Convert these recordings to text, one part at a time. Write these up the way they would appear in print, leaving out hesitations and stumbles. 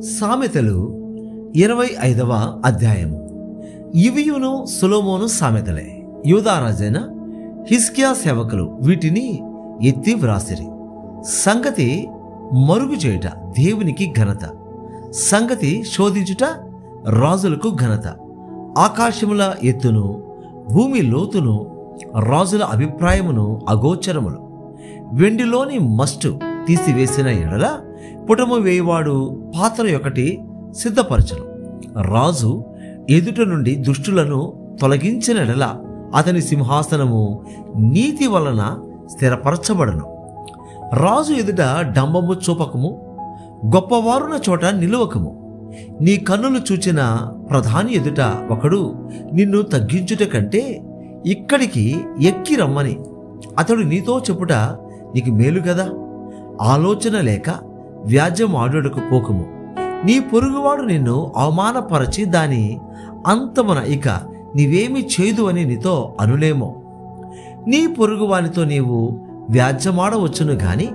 సామెతలు 25వ అధ్యాయము. ఇవియును సొలొమోను సామెతలే. యూదారాజైన హిజ్కియా సేవకులు వీటిని ఎత్తి వ్రాసిరి. సంగతి మరుగు చేయుట దేవునికి ఘనత, సంగతి శోధించుట రాజులకు ఘనత. ఆకాశముల ఎత్తును భూమి లోతును రాజుల అభిప్రాయమును అగోచరములు. వెండిలోని మస్టు తీసివేసిన ఎడల పుటము వేయువాడు పాత్ర ఒకటి సిద్ధపరచను. రాజు ఎదుట నుండి దుష్టులను తొలగించిన ఎడల అతని సింహాసనము నీతి వలన స్థిరపరచబడను. రాజు ఎదుట డంబము చూపకము, గొప్పవారున్న చోట నిలువకము. నీ కన్నులు చూచిన ప్రధాని ఎదుట ఒకడు నిన్ను తగ్గించుట కంటే ఇక్కడికి ఎక్కి రమ్మని అతడు నీతో చెప్పుట నీకు మేలు కదా. ఆలోచన లేక వ్యాజ్యం ఆడుటకు పోకము. నీ పొరుగువాడు నిన్ను అవమానపరచి దాని అంతమున ఇక నీవేమి చేయదు అని నీతో అనులేమో. నీ పొరుగువానితో నీవు వ్యాజ్యమాడవచ్చును గాని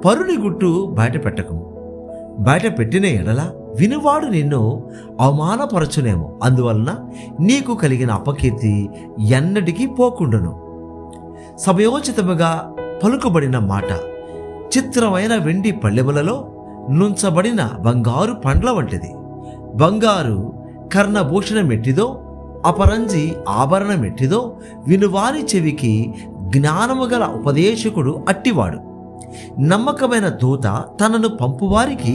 పరుని గుట్టు బయట పెట్టకము. బయట పెట్టిన ఎడల వినువాడు నిన్ను అవమానపరచునేమో. అందువలన నీకు కలిగిన అపకీర్తి ఎన్నటికీ పోకుండును. సమయోచితముగా పలుకుబడిన మాట చిత్రమైన వెండి పళ్ళెములలో నుంచబడిన బంగారు పండ్ల వంటిది. బంగారు కర్ణభూషణం ఎట్టిదో, అపరంజి ఆభరణం ఎట్టిదో వినువాని చెవికి జ్ఞానము గల ఉపదేశకుడు అట్టివాడు. నమ్మకమైన దూత తనను పంపువారికి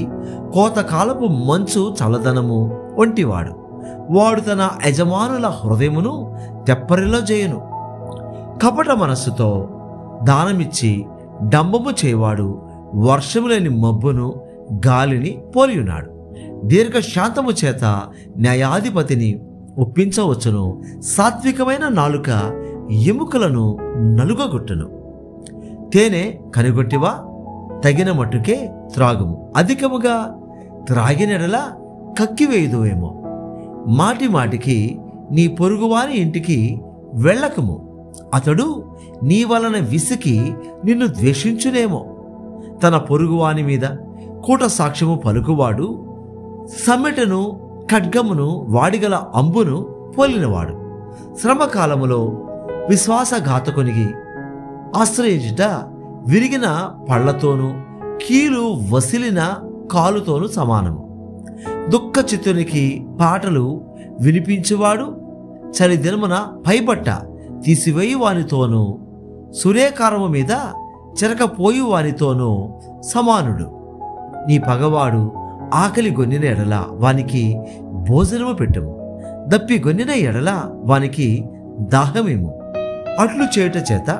కోతకాలపు మంచు చల్లదనము వంటివాడు. వాడు తన యజమానుల హృదయమును తెప్పరిలో చేయును. కపట మనస్సుతో దానమిచ్చి డంబము చేయవాడు వర్షము లేని మబ్బును గాలిని పోలియున్నాడు. దీర్ఘశాంతము చేత న్యాయాధిపతిని ఒప్పించవచ్చును. సాత్వికమైన నాలుక ఎముకలను నలుగగొట్టును. తేనె కనుగొట్టివా, తగిన మట్టుకే త్రాగుము. అధికముగా త్రాగినెడలా కక్కివేయుదువేమో. మాటి మాటికి నీ పొరుగువాని ఇంటికి వెళ్ళకము. అతడు నీ వలన విసికి నిన్ను ద్వేషించునేమో. తన పొరుగువాని మీద కూట సాక్ష్యము పలుకువాడు సమ్మెటను ఖడ్గమును వాడిగల అంబును పోలినవాడు. శ్రమకాలములో విశ్వాసఘాతకునికి ఆశ్రయించుట విరిగిన పళ్లతోనూ కీలు వసిలిన కాలుతోనూ సమానము. దుఃఖచిత్తునికి పాటలు వినిపించువాడు చలిదినమున పైబట్ట తీసివేయి వానితోనూ సూర్యకారము మీద చెరకపోయి వానితోనూ సమానుడు. నీ పగవాడు ఆకలి గొన్నిన ఎడల వానికి భోజనము పెట్టుము. దప్పి గొన్నిన ఎడల వానికి దాహమేము. అట్లు చేయుట చేత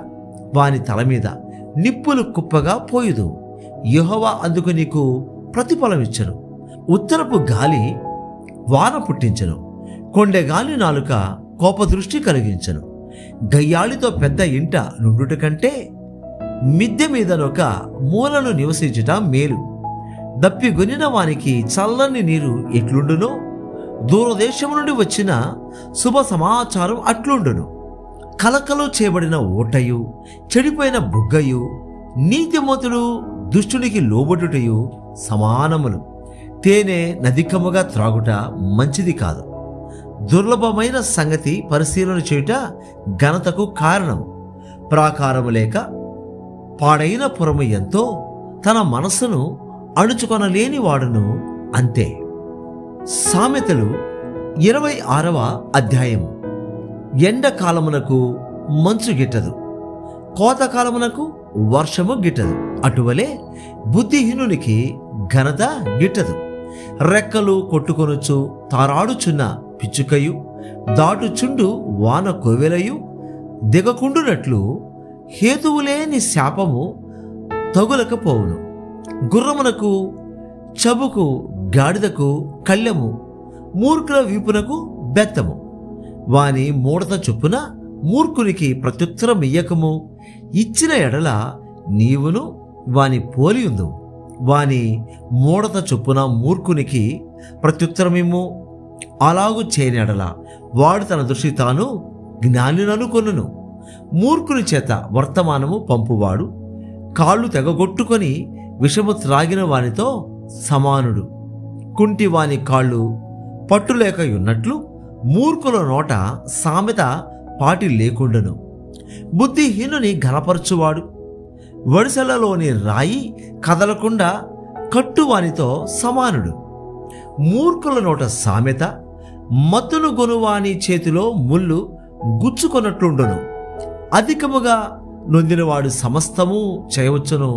వాని తల మీద నిప్పులు కుప్పగా పోయుదు. యెహోవా అందుకు నీకు ప్రతిఫలమిచ్చును. ఉత్తరపు గాలి వాన పుట్టించును. కొండెగాలి నాలుక కోపదృష్టి కలిగించును. గయ్యాళితో పెద్ద ఇంట నుండుట కంటే మిద్దె మీదనొక మూలను నివసించుట మేలు. దప్పిగొనిన వానికి చల్లని నీరు ఎట్లుండునో దూరదేశం నుండి వచ్చిన శుభ సమాచారం అట్లుండును. కలకలు చేయబడిన ఓటయు చెడిపోయిన బుగ్గయు నీతిమంతుడు దుష్టునికి లోబడుటయు సమానములు. తేనె నదికముగా త్రాగుట మంచిది కాదు. దుర్లభమైన సంగతి పరిశీలన చేయుట ఘనతకు కారణము. ప్రాకారము లేక పాడైన పురము ఎంతో తన మనస్సును అణుచుకొనలేని వాడును అంతే. సామెతలు 26వ అధ్యాయము. ఎండకాలమునకు మంచు గిట్టదు, కోతకాలమునకు వర్షము గిట్టదు. అటువలే బుద్ధిహీనునికి ఘనత గిట్టదు. రెక్కలు కొట్టుకొనుచు తారాడుచున్న పిచ్చుకయు దాటుచుండు వాన కోవెలయు దిగకుండునట్లు హేతువులేని శాపము తగులకపోవును. గుర్రమునకు చబుకు గాడిదకు కళ్ళెము, మూర్ఖుల వీపునకు బెత్తము. వాని మూడత చొప్పున మూర్ఖునికి ప్రత్యుత్తరం ఇయ్యకము. ఇచ్చిన ఎడల నీవును వాని పోలియుందు. వాని మూడత చొప్పున మూర్ఖునికి ప్రత్యుత్తరమిమ్ము. అలాగు చేయనెడల వాడు తన దృష్టి తాను జ్ఞానిననుకొనును. మూర్ఖుని చేత వర్తమానము పంపువాడు కాళ్ళు తెగగొట్టుకొని విషము త్రాగిన వానితో సమానుడు. కుంటివాని కాళ్ళు పట్టులేక ఉన్నట్లు మూర్ఖుల నోట సామెత పాటి లేకుండను. బుద్ధిహీనుని ఘనపరచువాడు వడిసెలలోని రాయి కదలకుండా కట్టువానితో సమానుడు. మూర్ఖుల నోట సామెత మత్తును గొనువాని చేతిలో ముళ్ళు గుచ్చుకొన్నట్లుండును. అధికముగా నొందినవాడు సమస్తము చేయవచ్చును,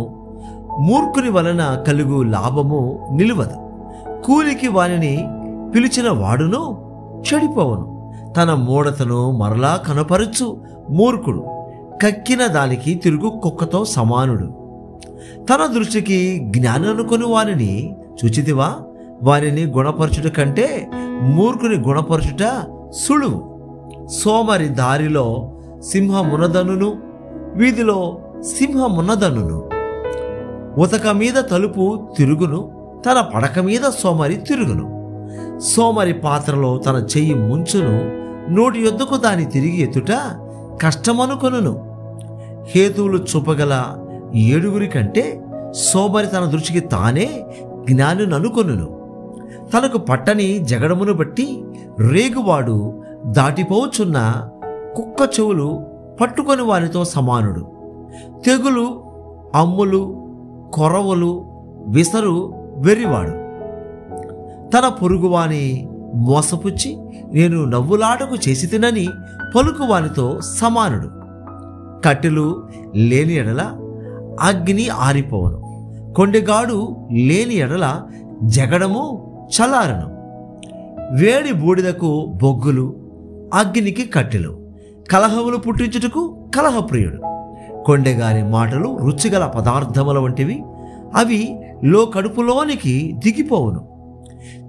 మూర్ఖుని వలన కలుగు లాభము నిలువదు. కూలికి వానిని పిలిచిన వాడును చెడిపోవను. తన మూఢతను మరలా కనపరచు మూర్ఖుడు కక్కిన దానికి తిరుగు కుక్కతో సమానుడు. తన దృష్టికి జ్ఞాననుకొని వానిని చూచితివా? వానిని గుణపరచుట కంటే మూర్ఖుని గుణపరచుట సులువు. సోమరి దారిలో సింహమున్నదనును, వీధిలో సింహమున్నదనును. ఉతక మీద తలుపు తిరుగును, తన పడక మీద సోమరి తిరుగును. సోమరి పాత్రలో తన చెయ్యి ముంచును, నోటి యొద్దకు దాని తిరిగి ఎత్తుట కష్టమనుకొనును. హేతువులు చూపగల 7 కంటే సోమరి తన దృష్టికి తానే జ్ఞానుననుకొనును. తనకు పట్టని జగడమును బట్టి రేగువాడు దాటిపోచున్న కుక్క చెవులు పట్టుకొని వానితో సమానుడు. తెగులు, అమ్ములు, కొరవలు విసరు వెర్రివాడు. తన పొరుగువాని మోసపుచ్చి నేను నవ్వులాటకు చేసి తినని పలుకువానితో సమానుడు. కట్టెలు లేని ఎడల అగ్ని ఆరిపోవను, కొండెగాడు లేని ఎడల జగడము చలారను. వేడి బూడిదకు బొగ్గులు, అగ్నికి కట్టెలు, కలహములు పుట్టించుటకు కలహప్రియుడు. కొండెగారి మాటలు రుచిగల పదార్థముల వంటివి, అవి కడుపులోనికి దిగిపోవును.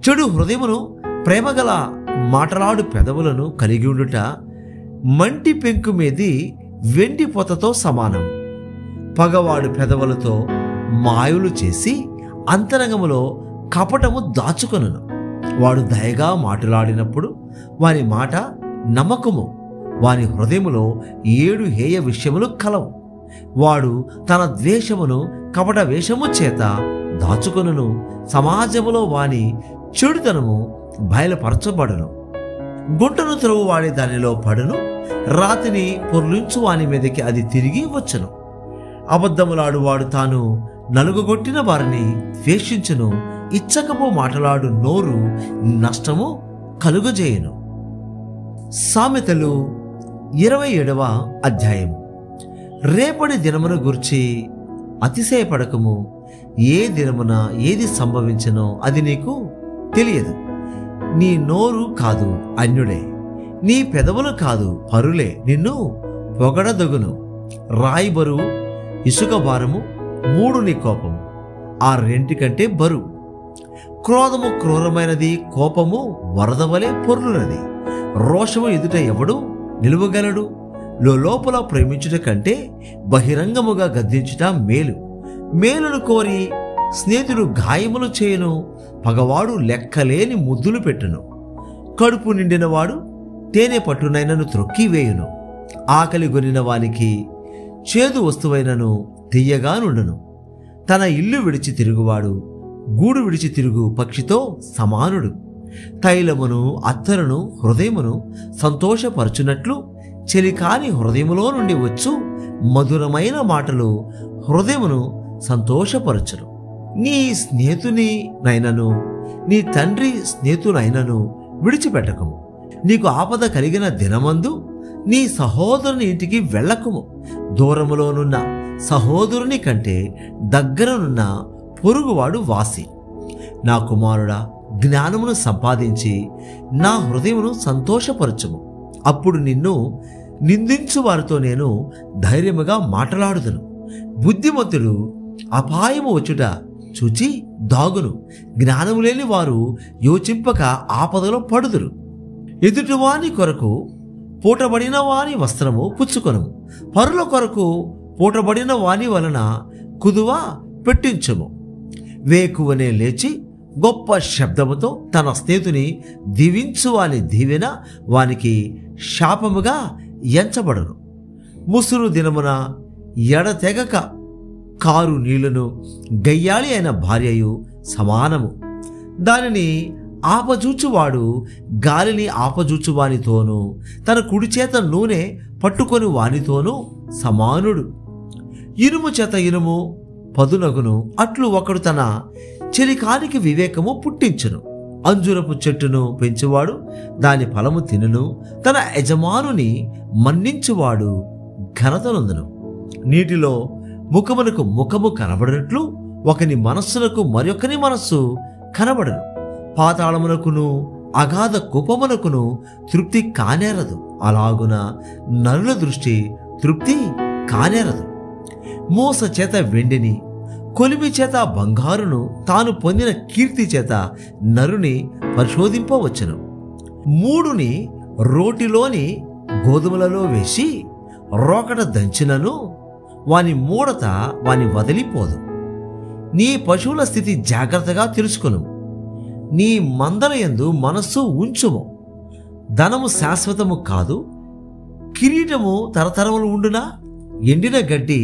చెడు హృదయమును ప్రేమగల మాటలాడు పెదవులను కలిగి ఉండుట మంటి పెంకు మీది వెండి పొతతో సమానం. పగవాడు పెదవులతో మాయులు చేసి అంతరంగములో కపటము దాచుకొనును. వాడు దయగా మాట్లాడినప్పుడు వాని మాట నమ్మకము. వాని హృదయములో 7 హేయ విషయములు కలవు. వాడు తన ద్వేషమును కపట వేషము చేత దాచుకొనును. సమాజములో వాని చెడుతనము బయలుపరచబడును. గుంటను త్రవ్వువాడి దానిలో పడును, రాతిని పొర్లించు వాని మీదకి అది తిరిగి వచ్చును. అబద్ధములాడువాడు తాను నలుగుగొట్టిన వారిని ద్వేషించును. ఇచ్చకపు మాటలాడు నోరు నష్టము కలుగజేయును. సామెతలు 27వ అధ్యాయం. రేపటి దినమును గూర్చి అతిశయపడకము. ఏ దినమున ఏది సంభవించనో అది నీకు తెలియదు. నీ నోరు కాదు అన్యుడే, నీ పెదవులు కాదు పరులే నిన్ను పొగడదగును. రాయి బరువు, ఇసుక భారము, 3 నీ కోపము, ఆ 2 కంటే బరువు. క్రోధము క్రూరమైనది, కోపము వరద వలె పొర్లునది. రోషము ఎదుట ఎవడు నిలువగలడు? లోపల ప్రేమించుట కంటే బహిరంగముగా గద్దించుట మేలు. మేలును కోరి స్నేహితుడు గాయములు చేయును, పగవాడు లెక్కలేని ముద్దులు పెట్టును. కడుపు నిండినవాడు తేనె పట్టునైనను త్రొక్కివేయును. ఆకలి గొనిన వానికి చేదు వస్తువైనను తియ్యగా నుండును. తన ఇల్లు విడిచి తిరుగువాడు గూడు విడిచి తిరుగు పక్షితో సమానుడు. తైలమును అత్తరును హృదయమును సంతోషపరచునట్లు చెలికాని హృదయములో నుండి వచ్చు మధురమైన మాటలు హృదయమును సంతోషపరచును. నీ స్నేహితుని నైనను నీ తండ్రి స్నేహితునైనను విడిచిపెట్టకము. నీకు ఆపద కలిగిన దినమందు నీ సహోదరుని ఇంటికి వెళ్ళకము. దూరములోనున్న సహోదరుని కంటే దగ్గరనున్న పొరుగువాడు వాసి. నా కుమారుడా, జ్ఞానమును సంపాదించి నా హృదయమును సంతోషపరచుము. అప్పుడు నిన్ను నిందించు వారితో నేను ధైర్యముగా మాట్లాడుదును. బుద్ధిమంతుడు అపాయము వచ్చుట చూచి దాగును. జ్ఞానము లేని వారు యోచింపక ఆపదలో పడుదురు. ఎదుటివాని కొరకు పూటబడిన వాని వస్త్రము పుచ్చుకొనుము. పరుల కొరకు పూటబడిన వాని వలన కుదువ పెట్టించుము. వేకువనే లేచి గొప్ప శబ్దముతో తన స్నేహితుని దీవించు వాని దీవెన వానికి శాపముగా ఎంచబడును. ముసురు దినమున ఎడతెగక కారు నీళ్లను గయ్యాళి అయిన భార్యయు సమానము. దానిని ఆపజూచువాడు గాలిని ఆపజూచువానితోనూ తన కుడి చేత నూనె పట్టుకొని వానితోనూ సమానుడు. ఇనుము చేత ఇనుము పదునగును, అట్లు ఒకడు తన చెలికానికి వివేకము పుట్టించును. అంజురపు చెట్టును పెంచువాడు దాని ఫలము తినును, తన యజమానుని మన్నించువాడు ఘనత నొందును. నీటిలో ముఖమునకు ముఖము కనబడినట్లు ఒకని మనస్సునకు మరొకని మనస్సు కనబడను. పాతాళమునకును అగాధ కూపమునకును తృప్తి కానేరదు, అలాగున నరుల దృష్టి తృప్తి కానేరదు. మోస చేత వెండిని, కొలిమి చేత బంగారును, తాను పొందిన కీర్తి చేత నరుని పరిశోధింపవచ్చును. మూడుని రోటిలోని గోధుమలలో వేసి రోకట దంచినను వాని మూడత వాని వదిలిపోదు. నీ పశువుల స్థితి జాగ్రత్తగా తెలుసుకొను, నీ మందల యందు మనస్సు ఉంచుము. ధనము శాశ్వతము కాదు, కిరీటము తరతరములు ఉండునా? ఎండిన గడ్డి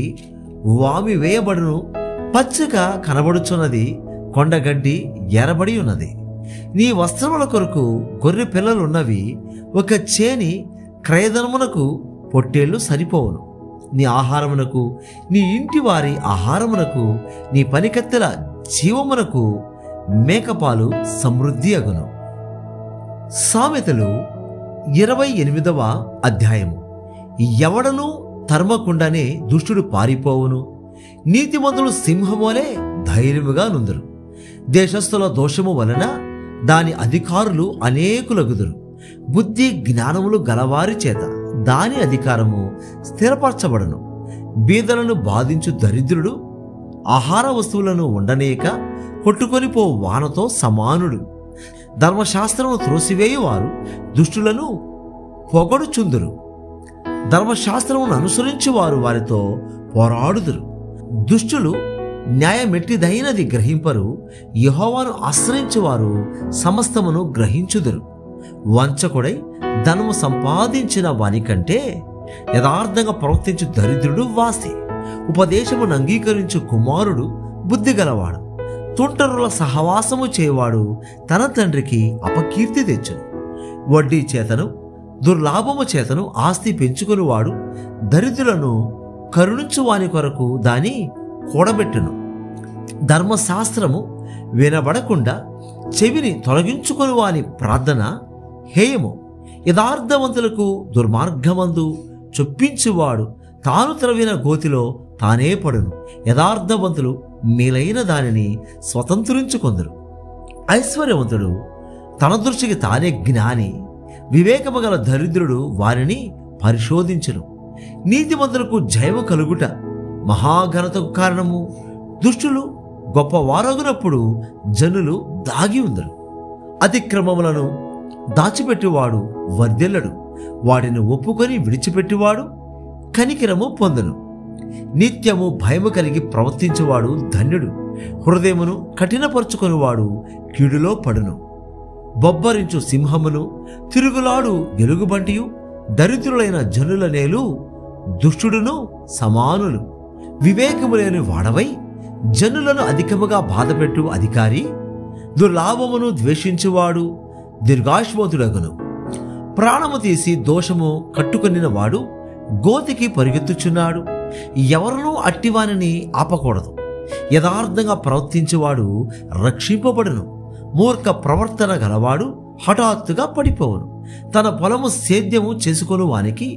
వామి వేయబడును, పచ్చగా కనబడుచున్నది కొండగడ్డి ఎరబడి ఉన్నది. నీ వస్త్రముల కొరకు గొర్రె పిల్లలున్నవి, ఒక చేని క్రయధనమునకు పొట్టేళ్లు సరిపోవును. నీ ఆహారమునకు, నీ ఇంటి వారి ఆహారమునకు, నీ పనికత్తెల జీవమునకు మేకపాలు సమృద్ధి అగును. సామెతలు 28వ అధ్యాయము. ఎవడను తరమకుండానే దుష్టుడు పారిపోవును, నీతిమంతులు సింహమోలే ధైర్యముగా నుందురు. దేశస్థుల దోషము వలన దాని అధికారులు అనేకులగుదురు. బుద్ధి జ్ఞానములు గలవారి చేత దాని అధికారము స్థిరపరచబడను. బీదలను బాధించు దరిద్రుడు ఆహార వస్తువులను ఉండనేక కొట్టుకొని పో వానతో సమానుడు. ధర్మశాస్త్రము త్రోసివేయువారు దుష్టులను పొగడుచుందురు, ధర్మశాస్త్రమును అనుసరించి వారు వారితో పోరాడుదురు. దుష్టులు న్యాయమెట్టిదైనది గ్రహింపరు, యెహోవాను ఆశ్రయించువారు సమస్తమును గ్రహించుదురు. వంచకుడై ధనము సంపాదించిన వానికంటే యథార్థంగా ప్రవర్తించు దరిద్రుడు వాసి. ఉపదేశమును అంగీకరించు కుమారుడు బుద్ధిగలవాడు. తుంటరుల సహవాసము చేయవాడు తన తండ్రికి అపకీర్తి తెచ్చును. వడ్డీ చేతను దుర్లాభము చేతను ఆస్తి పెంచుకునివాడు దరిద్రులను కరుణించు వాని కొరకు దాని కూడబెట్టును. ధర్మశాస్త్రము వినబడకుండా చెవిని తొలగించుకుని వాని ప్రార్థన హేయము. యథార్థవంతులకు దుర్మార్గమందు చొప్పించువాడు తాను త్రవ్విన గోతిలో తానే పడును. యథార్థవంతులు మేలైన దానిని స్వతంత్రించుకొందురు. ఐశ్వర్యవంతుడు తన దృష్టికి తానే జ్ఞాని, వివేకము గల దరిద్రుడు వారిని పరిశోధించును. నీతిమంతులకు జయము కలుగుట మహాఘనతకు కారణము. దుష్టులు గొప్పవారగునప్పుడు జనులు దాగి ఉందరు. అతిక్రమములను దాచిపెట్టువాడు వర్ధిల్లడు, వాటిని ఒప్పుకొని విడిచిపెట్టువాడు కనికిరము పొందును. నిత్యము భయము కలిగి ప్రవర్తించువాడు ధన్యుడు, హృదయమును కఠినపరుచుకొనివాడు కీడులో పడును. బొబ్బరించు సింహమును తిరుగులాడు ఎలుగుబంటియు దరిద్రులైన జనుల నేలు దుష్టుడును సమానులు. వివేకము లేని వాడవై జనులను అధికముగా బాధపెట్టు అధికారి దుర్లాభమును ద్వేషించువాడు దీర్ఘాయుష్మంతుడగును. ప్రాణము తీసి దోషము కట్టుకొనిన వాడు గోతికి పరిగెత్తుచున్నాడు. ఎవరునూ అట్టివానిని ఆపకూడదు. యథార్థంగా ప్రవర్తించువాడు రక్షింపబడును. మూర్ఖ ప్రవర్తన గలవాడు హఠాత్తుగా పడిపోవును. తన పొలము సేద్యము చేసుకొను వానికి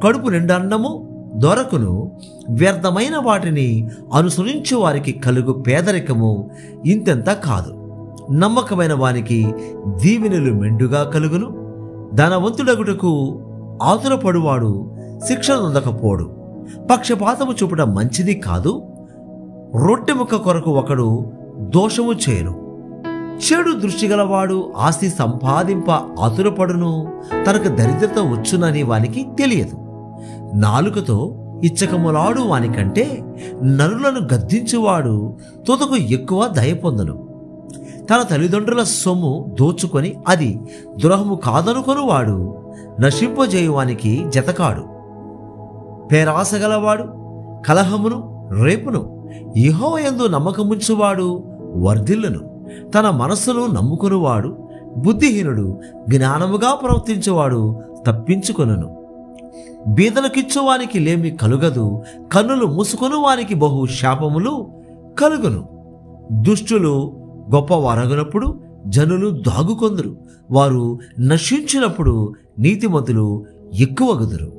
కడుపు నిండన్నము దొరకును. వ్యర్థమైన వాటిని అనుసరించు వారికి కలుగు పేదరికము ఇంతెంత కాదు. నమ్మకమైన వానికి దీవెనలు మెండుగా కలుగును. ధనవంతుడగుటకు ఆతురపడువాడు శిక్ష నొందకపోడు. పక్షపాతము చూపుట మంచిది కాదు. రొట్టె ముక్క కొరకు ఒకడు దోషము చేయను. చెడు దృష్టి గలవాడు ఆస్తి సంపాదింప ఆతురపడును. తనకు దరిద్రత వచ్చునని వానికి తెలియదు. నాలుకతో ఇచ్చకములాడు వానికంటే నరులను గద్దించువాడు తుదకు ఎక్కువ దయ పొందును. తన తల్లిదండ్రుల సొమ్ము దోచుకొని అది ద్రోహము కాదనుకొనువాడు నశింపజేయువానికి జతకాడు. పేరాసగలవాడు కలహమును రేపును. యెహోవా యందు నమ్మకముంచువాడు వర్ధిల్లును. తన మనస్సును నమ్ముకునివాడు బుద్ధిహీనుడు జ్ఞానముగా ప్రవర్తించేవాడు తప్పించుకొనును. బీదలకిచ్చువానికి లేమి కలుగదు, కన్నులు మూసుకొని వానికి బహు శాపములు కలుగును. దుష్టులు గొప్పవారగునప్పుడు జనులు దాగుకొందురు, వారు నశించినప్పుడు నీతిమంతులు ఎక్కువగుదురు.